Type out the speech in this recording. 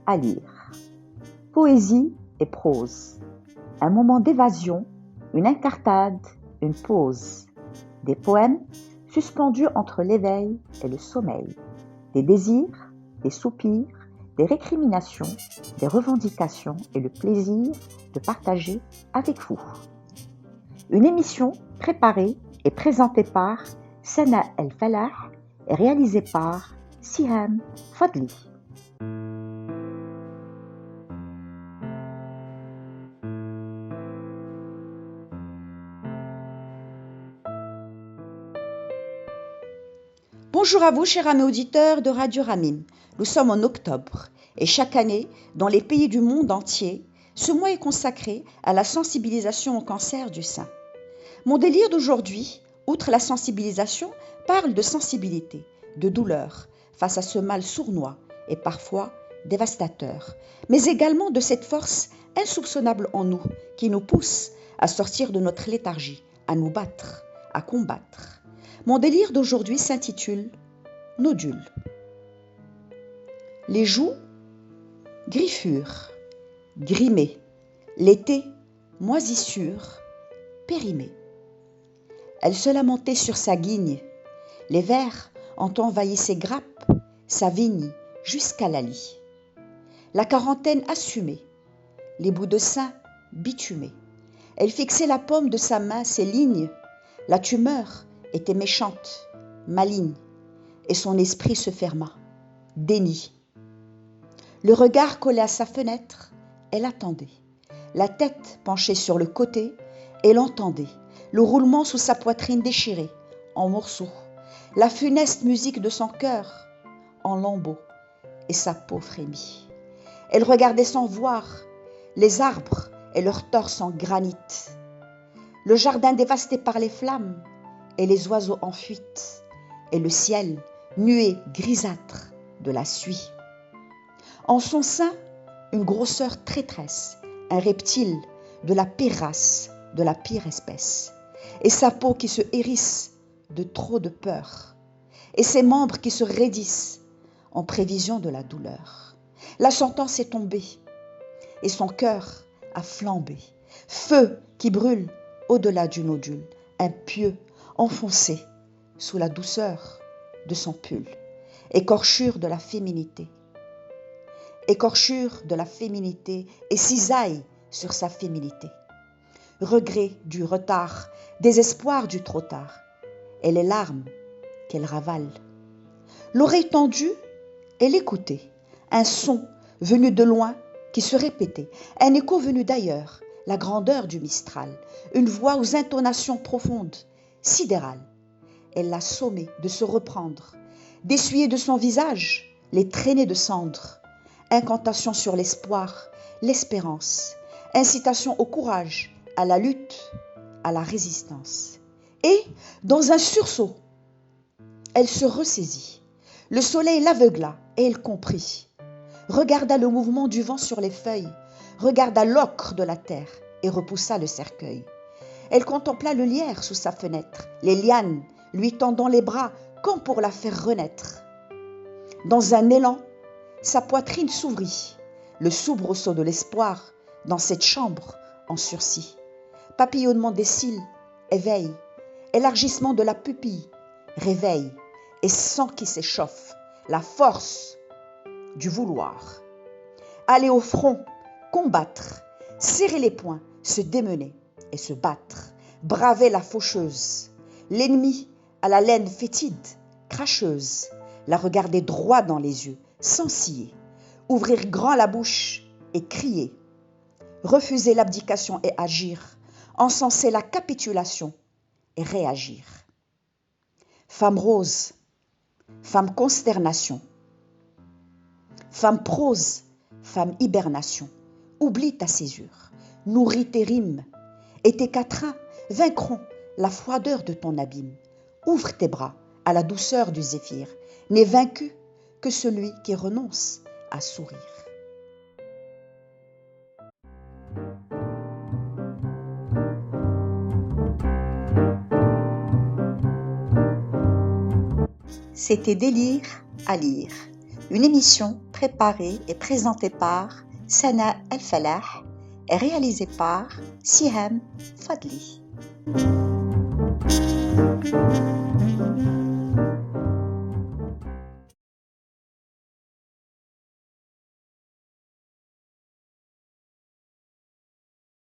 à lire. Poésie et prose. Un moment d'évasion, une incartade, une pause. Des poèmes suspendus entre l'éveil et le sommeil. Des désirs, des soupirs, des récriminations, des revendications et le plaisir de partager avec vous. Une émission préparée et présentée par Sana El Falah et réalisée par Siham Fadli. Bonjour à vous, chers amis auditeurs de Radio Ramim. Nous sommes en octobre et chaque année, dans les pays du monde entier, ce mois est consacré à la sensibilisation au cancer du sein. Mon délire d'aujourd'hui, outre la sensibilisation, parle de sensibilité, de douleur face à ce mal sournois et parfois dévastateur, mais également de cette force insoupçonnable en nous qui nous pousse à sortir de notre léthargie, à nous battre, à combattre. Mon délire d'aujourd'hui s'intitule « Nodule ». Les joues, griffures, grimées, l'été, moisissure, périmée. Elle se lamentait sur sa guigne, les vers ont envahi ses grappes, sa vigne jusqu'à la lie. La quarantaine assumée, les bouts de sein bitumés. Elle fixait la paume de sa main, ses lignes, la tumeur était méchante, maligne, et son esprit se ferma. Déni. Le regard collé à sa fenêtre, elle attendait. La tête penchée sur le côté, elle entendait le roulement sous sa poitrine déchirée, en morceaux, la funeste musique de son cœur, en lambeaux, et sa peau frémit. Elle regardait sans voir les arbres et leurs torses en granit, le jardin dévasté par les flammes, et les oiseaux en fuite, et le ciel, nuée grisâtre, de la suie. En son sein, une grosseur traîtresse, un reptile de la pire race, de la pire espèce, et sa peau qui se hérisse de trop de peur, et ses membres qui se raidissent en prévision de la douleur. La sentence est tombée, et son cœur a flambé, feu qui brûle au-delà du nodule, impieux, enfoncé sous la douceur de son pull, écorchure de la féminité. Écorchure de la féminité et cisaille sur sa féminité. Regret du retard, désespoir du trop tard, et les larmes qu'elle ravale. L'oreille tendue, elle écoutait, un son venu de loin qui se répétait, un écho venu d'ailleurs, la grandeur du Mistral, une voix aux intonations profondes, sidérale. Elle l'a sommé de se reprendre, d'essuyer de son visage les traînées de cendres. Incantation sur l'espoir, l'espérance, incitation au courage, à la lutte, à la résistance. Et, dans un sursaut, elle se ressaisit. Le soleil l'aveugla et elle comprit. Regarda le mouvement du vent sur les feuilles, regarda l'ocre de la terre et repoussa le cercueil. Elle contempla le lierre sous sa fenêtre, les lianes lui tendant les bras comme pour la faire renaître. Dans un élan, sa poitrine s'ouvrit, le soubresaut de l'espoir dans cette chambre en sursis. Papillonnement des cils, éveil, élargissement de la pupille, réveil, et sang qui s'échauffe, la force du vouloir. Aller au front, combattre, serrer les poings, se démener et se battre, braver la faucheuse, l'ennemi à la laine fétide, cracheuse, la regarder droit dans les yeux, sans scier, ouvrir grand la bouche et crier, refuser l'abdication et agir, encenser la capitulation et réagir. Femme rose, femme consternation, femme prose, femme hibernation, oublie ta césure, nourris tes rimes, et tes quatrains vaincront la froideur de ton abîme. Ouvre tes bras à la douceur du zéphyr, n'est vaincu que celui qui renonce à sourire. C'était Délire à lire. une émission préparée et présentée par Sana El-Falah et réalisée par Siham Fadli.